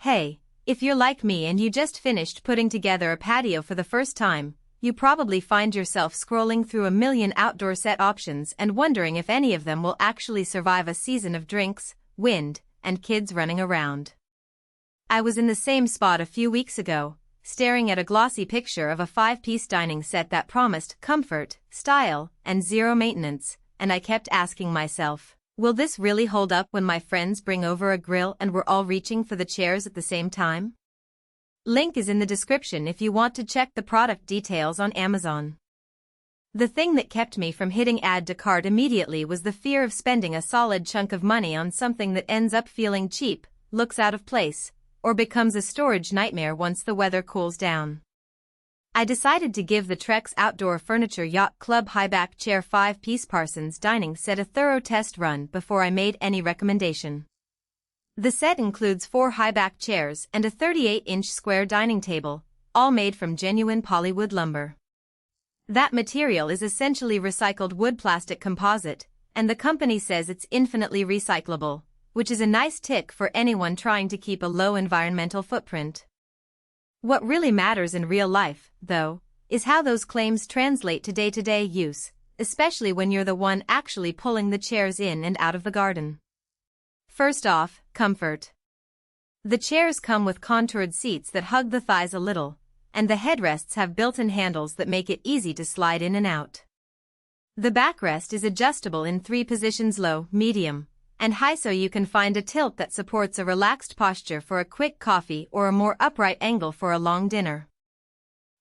Hey, if you're like me and you just finished putting together a patio for the first time, you probably find yourself scrolling through a million outdoor set options and wondering if any of them will actually survive a season of drinks, wind, and kids running around. I was in the same spot a few weeks ago, staring at a glossy picture of a 5-piece dining set that promised comfort, style, and zero maintenance, and I kept asking myself, will this really hold up when my friends bring over a grill and we're all reaching for the chairs at the same time? Link is in the description if you want to check the product details on Amazon. The thing that kept me from hitting add to cart immediately was the fear of spending a solid chunk of money on something that ends up feeling cheap, looks out of place, or becomes a storage nightmare once the weather cools down. I decided to give the Trex Outdoor Furniture Yacht Club Highback Chair 5-piece Parsons dining set a thorough test run before I made any recommendation. The set includes 4 high-back chairs and a 38-inch square dining table, all made from genuine polywood lumber. That material is essentially recycled wood plastic composite, and the company says it's infinitely recyclable, which is a nice tick for anyone trying to keep a low environmental footprint. What really matters in real life, though, is how those claims translate to day-to-day use, especially when you're the one actually pulling the chairs in and out of the garden. First off, comfort. The chairs come with contoured seats that hug the thighs a little, and the headrests have built-in handles that make it easy to slide in and out. The backrest is adjustable in 3 positions: low, medium, and high, so you can find a tilt that supports a relaxed posture for a quick coffee or a more upright angle for a long dinner.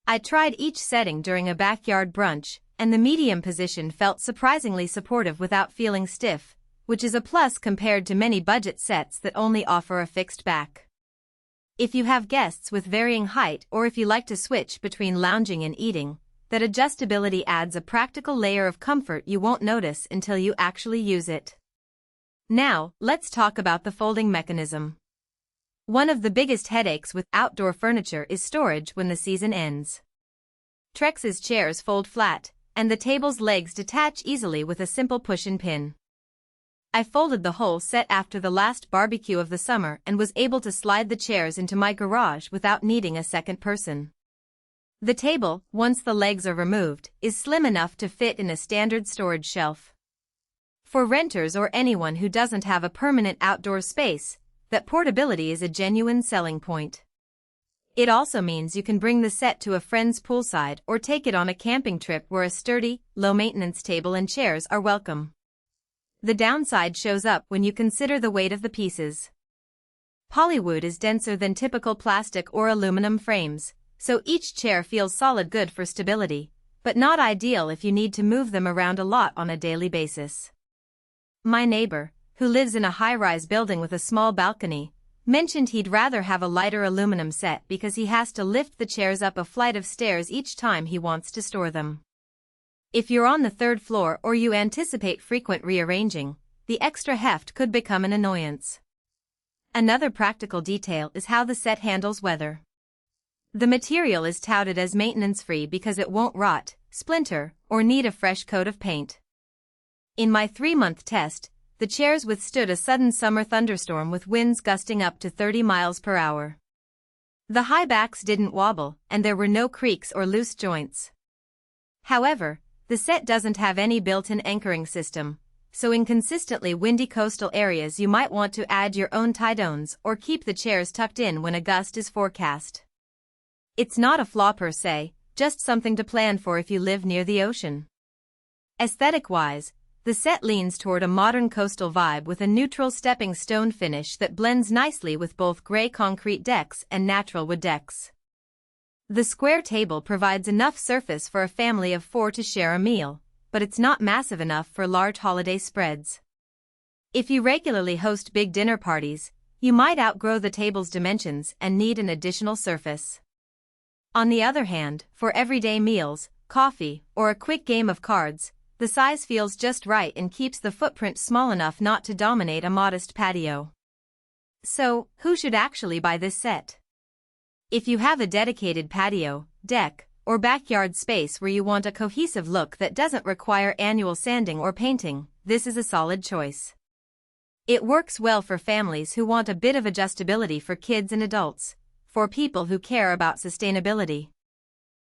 I tried each setting during a backyard brunch, and the medium position felt surprisingly supportive without feeling stiff, which is a plus compared to many budget sets that only offer a fixed back. If you have guests with varying height or if you like to switch between lounging and eating, that adjustability adds a practical layer of comfort you won't notice until you actually use it. Now, let's talk about the folding mechanism. One of the biggest headaches with outdoor furniture is storage when the season ends. Trex's chairs fold flat, and the table's legs detach easily with a simple push-in pin. I folded the whole set after the last barbecue of the summer and was able to slide the chairs into my garage without needing a second person. The table, once the legs are removed, is slim enough to fit in a standard storage shelf. For renters or anyone who doesn't have a permanent outdoor space, that portability is a genuine selling point. It also means you can bring the set to a friend's poolside or take it on a camping trip where a sturdy, low-maintenance table and chairs are welcome. The downside shows up when you consider the weight of the pieces. Polywood is denser than typical plastic or aluminum frames, so each chair feels solid, good for stability, but not ideal if you need to move them around a lot on a daily basis. My neighbor, who lives in a high-rise building with a small balcony, mentioned he'd rather have a lighter aluminum set because he has to lift the chairs up a flight of stairs each time he wants to store them. If you're on the 3rd floor or you anticipate frequent rearranging, the extra heft could become an annoyance. Another practical detail is how the set handles weather. The material is touted as maintenance-free because it won't rot, splinter, or need a fresh coat of paint. In my 3-month test, the chairs withstood a sudden summer thunderstorm with winds gusting up to 30 miles per hour. The high backs didn't wobble, and there were no creaks or loose joints. However, the set doesn't have any built-in anchoring system, so in consistently windy coastal areas you might want to add your own tie-downs or keep the chairs tucked in when a gust is forecast. It's not a flaw per se, just something to plan for if you live near the ocean. Aesthetic-wise, the set leans toward a modern coastal vibe with a neutral stepping stone finish that blends nicely with both gray concrete decks and natural wood decks. The square table provides enough surface for a family of 4 to share a meal, but it's not massive enough for large holiday spreads. If you regularly host big dinner parties, you might outgrow the table's dimensions and need an additional surface. On the other hand, for everyday meals, coffee, or a quick game of cards, the size feels just right and keeps the footprint small enough not to dominate a modest patio. So, who should actually buy this set? If you have a dedicated patio, deck, or backyard space where you want a cohesive look that doesn't require annual sanding or painting, this is a solid choice. It works well for families who want a bit of adjustability for kids and adults, for people who care about sustainability.